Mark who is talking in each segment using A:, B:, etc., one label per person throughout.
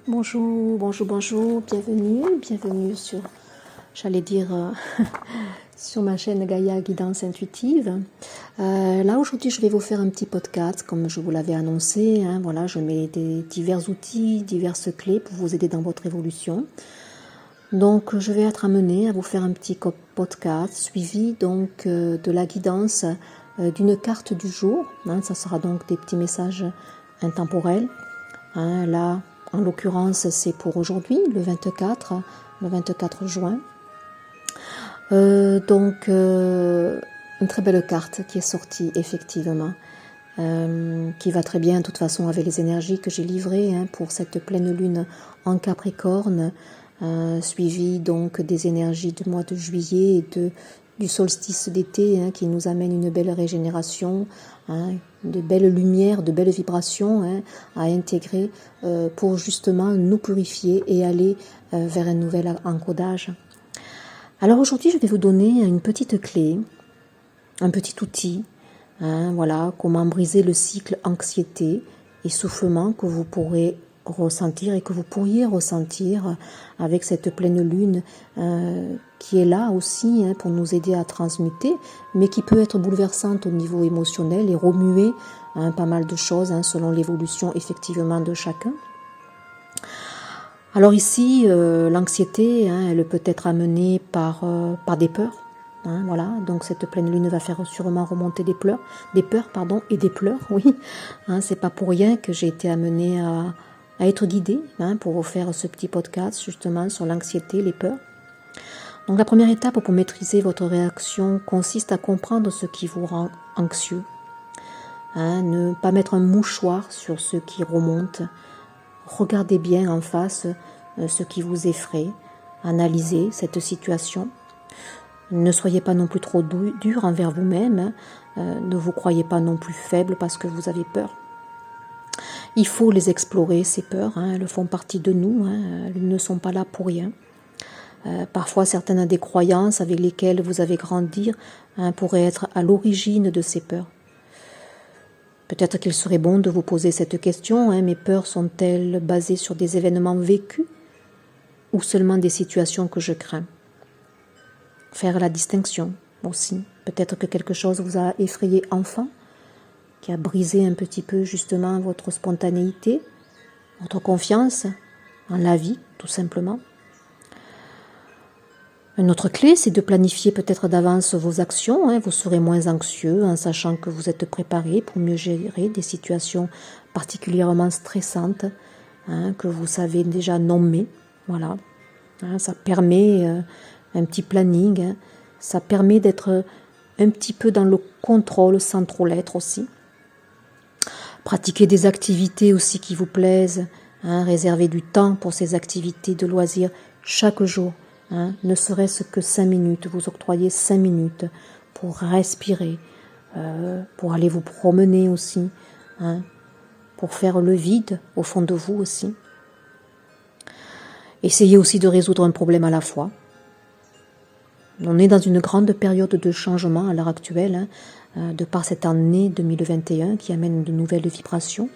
A: Bonjour, bonjour, bonjour, bienvenue sur, j'allais dire, sur ma chaîne Gaïa Guidance Intuitive. Là aujourd'hui je vais vous faire un petit podcast comme je vous l'avais annoncé. Voilà, je mets des divers outils, diverses clés pour vous aider dans votre évolution. Donc je vais être amenée à vous faire un petit podcast suivi donc de la guidance d'une carte du jour. Ça sera donc des petits messages intemporels. Là, en l'occurrence, c'est pour aujourd'hui, le 24 juin. Donc, une très belle carte qui est sortie, effectivement, qui va très bien, de toute façon, avec les énergies que j'ai livrées pour cette pleine lune en Capricorne, suivie donc des énergies du mois de juillet et du solstice d'été qui nous amène une belle régénération, de belles lumières, de belles vibrations à intégrer pour justement nous purifier et aller vers un nouvel encodage. Alors aujourd'hui, je vais vous donner une petite clé, un petit outil, voilà, comment briser le cycle anxiété, essoufflement que vous pourrez ressentir et que vous pourriez ressentir avec cette pleine lune qui est là aussi pour nous aider à transmuter, mais qui peut être bouleversante au niveau émotionnel et remuer pas mal de choses selon l'évolution effectivement de chacun. Alors ici, l'anxiété, elle peut être amenée par des peurs. Voilà, donc cette pleine lune va faire sûrement remonter des peurs, et des pleurs, oui. C'est pas pour rien que j'ai été amenée à être guidée pour vous faire ce petit podcast justement sur l'anxiété, les peurs. Donc la première étape pour maîtriser votre réaction consiste à comprendre ce qui vous rend anxieux. Ne pas mettre un mouchoir sur ce qui remonte. Regardez bien en face ce qui vous effraie. Analysez cette situation. Ne soyez pas non plus trop dur envers vous-même. Ne vous croyez pas non plus faible parce que vous avez peur. Il faut les explorer, ces peurs. Elles font partie de nous. Elles ne sont pas là pour rien. Parfois, certaines des croyances avec lesquelles vous avez grandi pourraient être à l'origine de ces peurs. Peut-être qu'il serait bon de vous poser cette question. Mes peurs sont-elles basées sur des événements vécus ou seulement des situations que je crains? Faire la distinction aussi. Peut-être que quelque chose vous a effrayé enfant, qui a brisé un petit peu justement votre spontanéité, votre confiance en la vie, tout simplement. Une autre clé, c'est de planifier peut-être d'avance vos actions. Vous serez moins anxieux en sachant que vous êtes préparé pour mieux gérer des situations particulièrement stressantes que vous savez déjà nommer. Voilà. Ça permet un petit planning. Ça permet d'être un petit peu dans le contrôle sans trop l'être aussi. Pratiquer des activités aussi qui vous plaisent. Réserver du temps pour ces activités de loisirs chaque jour. Ne serait-ce que 5 minutes, vous octroyez 5 minutes pour respirer, pour aller vous promener aussi, pour faire le vide au fond de vous aussi. Essayez aussi de résoudre un problème à la fois. On est dans une grande période de changement à l'heure actuelle, de par cette année 2021 qui amène de nouvelles vibrations.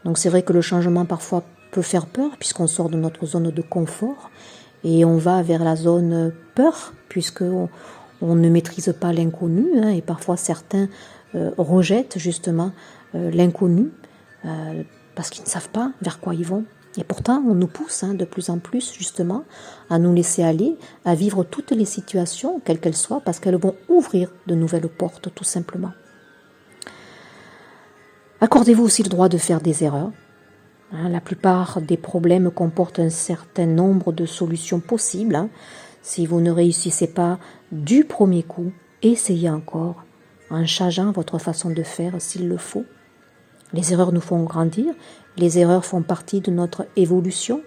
A: Donc c'est vrai que le changement parfois peut faire peur puisqu'on sort de notre zone de confort. Et on va vers la zone peur, puisqu'on ne maîtrise pas l'inconnu, et parfois certains rejettent justement l'inconnu, parce qu'ils ne savent pas vers quoi ils vont. Et pourtant, on nous pousse de plus en plus justement à nous laisser aller, à vivre toutes les situations, quelles qu'elles soient, parce qu'elles vont ouvrir de nouvelles portes, tout simplement. Accordez-vous aussi le droit de faire des erreurs. La plupart des problèmes comportent un certain nombre de solutions possibles. Si vous ne réussissez pas du premier coup, essayez encore, en changeant votre façon de faire s'il le faut. Les erreurs nous font grandir, les erreurs font partie de notre évolution,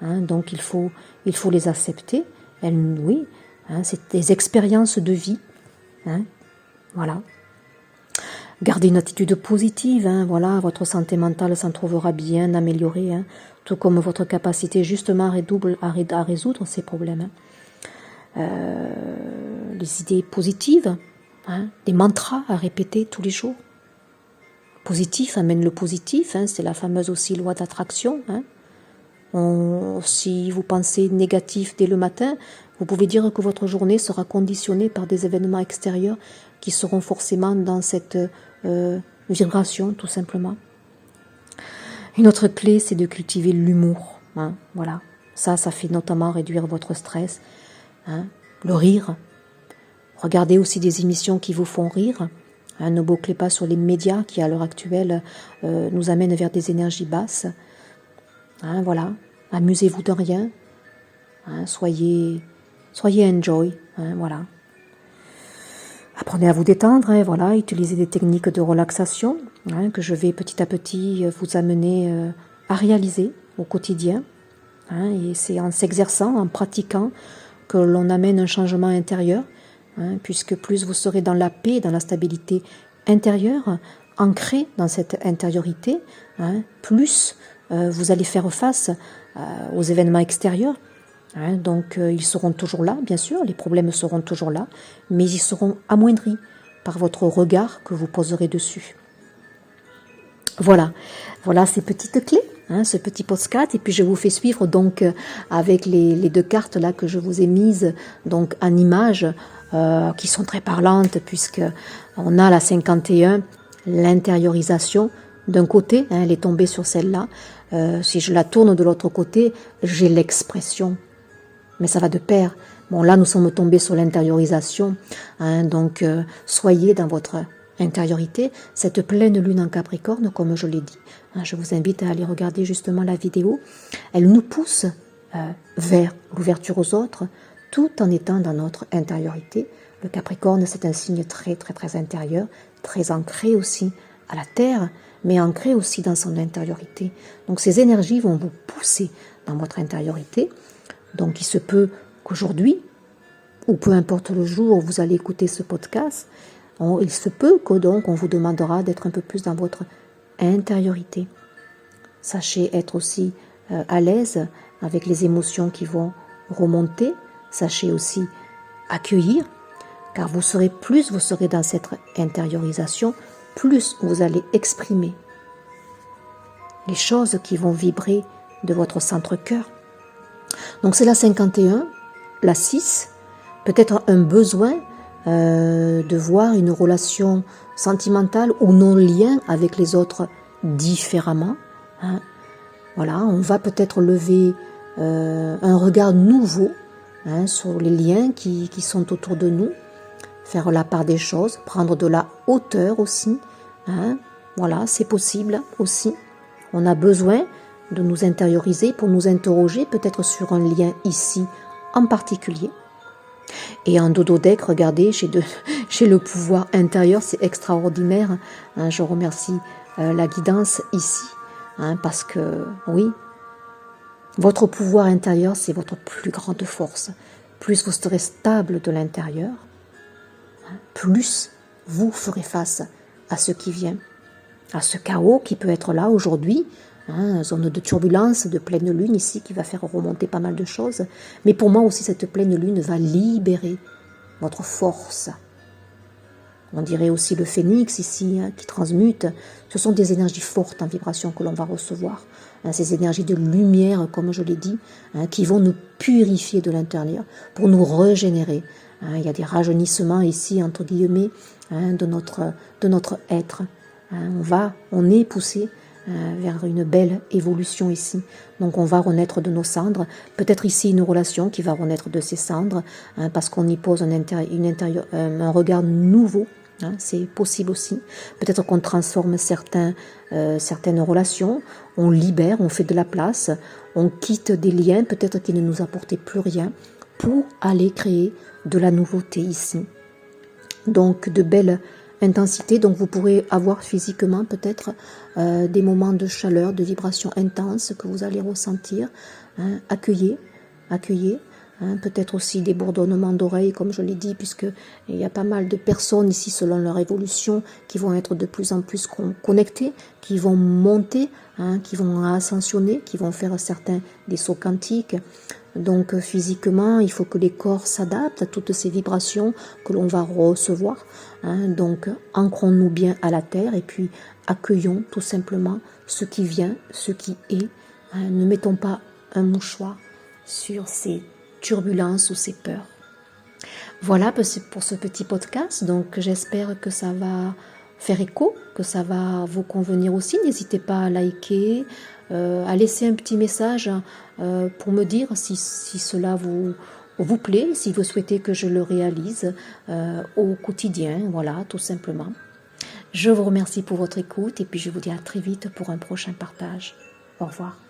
A: donc il faut les accepter. Oui, c'est des expériences de vie. Voilà. Gardez une attitude positive, voilà, votre santé mentale s'en trouvera bien améliorée, tout comme votre capacité justement à résoudre ces problèmes. Les idées positives, des mantras à répéter tous les jours. Positif amène le positif, c'est la fameuse aussi loi d'attraction. Si vous pensez négatif dès le matin, vous pouvez dire que votre journée sera conditionnée par des événements extérieurs qui seront forcément dans cette vibration, tout simplement. Une autre clé, c'est de cultiver l'humour. Hein, voilà. Ça fait notamment réduire votre stress. Hein, le rire. Regardez aussi des émissions qui vous font rire. Hein, ne bouclez pas sur les médias qui, à l'heure actuelle, nous amènent vers des énergies basses. Hein, voilà. Amusez-vous de rien. Hein, soyez enjoy. Hein, voilà. Apprenez à vous détendre. Hein, voilà. Utilisez des techniques de relaxation que je vais petit à petit vous amener à réaliser au quotidien. Hein, et c'est en s'exerçant, en pratiquant, que l'on amène un changement intérieur. Hein, puisque plus vous serez dans la paix, dans la stabilité intérieure, ancré dans cette intériorité, hein, plus vous allez faire face aux événements extérieurs. Hein, donc ils seront toujours là, bien sûr, les problèmes seront toujours là, mais ils seront amoindris par votre regard que vous poserez dessus. Voilà ces petites clés. Hein, ce petit postcard, et puis je vous fais suivre donc avec les deux cartes là que je vous ai mises donc en images qui sont très parlantes, puisque on a la 51, l'intériorisation d'un côté, hein, elle est tombée sur celle-là. Si je la tourne de l'autre côté, j'ai l'expression, mais ça va de pair. Bon, là nous sommes tombés sur l'intériorisation, hein, donc soyez dans votre intériorité, cette pleine lune en Capricorne, comme je l'ai dit. Je vous invite à aller regarder justement la vidéo. Elle nous pousse vers l'ouverture aux autres, tout en étant dans notre intériorité. Le Capricorne, c'est un signe très, très, très intérieur, très ancré aussi à la terre, mais ancré aussi dans son intériorité. Donc ces énergies vont vous pousser dans votre intériorité. Donc il se peut qu'aujourd'hui, ou peu importe le jour où vous allez écouter ce podcast, il se peut que donc on vous demandera d'être un peu plus dans votre intériorité. Sachez être aussi à l'aise avec les émotions qui vont remonter. Sachez aussi accueillir, car vous serez dans cette intériorisation, plus vous allez exprimer les choses qui vont vibrer de votre centre-cœur. Donc c'est la 51, la 6, peut-être un besoin de voir une relation sentimentale ou non lien avec les autres différemment. Hein. Voilà, on va peut-être lever un regard nouveau sur les liens qui sont autour de nous, faire la part des choses, prendre de la hauteur aussi. Hein. Voilà, c'est possible aussi. On a besoin de nous intérioriser pour nous interroger peut-être sur un lien ici en particulier. Et en dodo-deck, regardez, j'ai le pouvoir intérieur, c'est extraordinaire. Hein, je remercie la guidance ici, parce que oui, votre pouvoir intérieur, c'est votre plus grande force. Plus vous serez stable de l'intérieur, plus vous ferez face à ce qui vient, à ce chaos qui peut être là aujourd'hui. Zone de turbulence, de pleine lune ici qui va faire remonter pas mal de choses. Mais pour moi aussi, cette pleine lune va libérer votre force. On dirait aussi le phénix ici qui transmute. Ce sont des énergies fortes en vibration que l'on va recevoir. Ces énergies de lumière, comme je l'ai dit, qui vont nous purifier de l'intérieur pour nous régénérer. Il y a des rajeunissements ici, entre guillemets, de notre être. On est poussé vers une belle évolution ici. Donc on va renaître de nos cendres. Peut-être ici une relation qui va renaître de ses cendres, parce qu'on y pose un regard nouveau. C'est possible aussi. Peut-être qu'on transforme certaines relations, on libère, on fait de la place, on quitte des liens peut-être qui ne nous apportaient plus rien pour aller créer de la nouveauté ici. Donc de belles intensité, donc vous pourrez avoir physiquement peut-être des moments de chaleur, de vibration intense que vous allez ressentir. Accueillez, peut-être aussi des bourdonnements d'oreilles, comme je l'ai dit, puisque il y a pas mal de personnes ici, selon leur évolution, qui vont être de plus en plus connectées, qui vont monter, qui vont ascensionner, qui vont faire certains des sauts quantiques. Donc physiquement, il faut que les corps s'adaptent à toutes ces vibrations que l'on va recevoir. Donc ancrons-nous bien à la terre et puis accueillons tout simplement ce qui vient, ce qui est. Ne mettons pas un mouchoir sur ces turbulences ou ces peurs. Voilà pour ce petit podcast. Donc j'espère que ça va faire écho, que ça va vous convenir aussi. N'hésitez pas à liker, à laisser un petit message pour me dire si cela vous plaît, si vous souhaitez que je le réalise au quotidien, voilà, tout simplement. Je vous remercie pour votre écoute et puis je vous dis à très vite pour un prochain partage. Au revoir.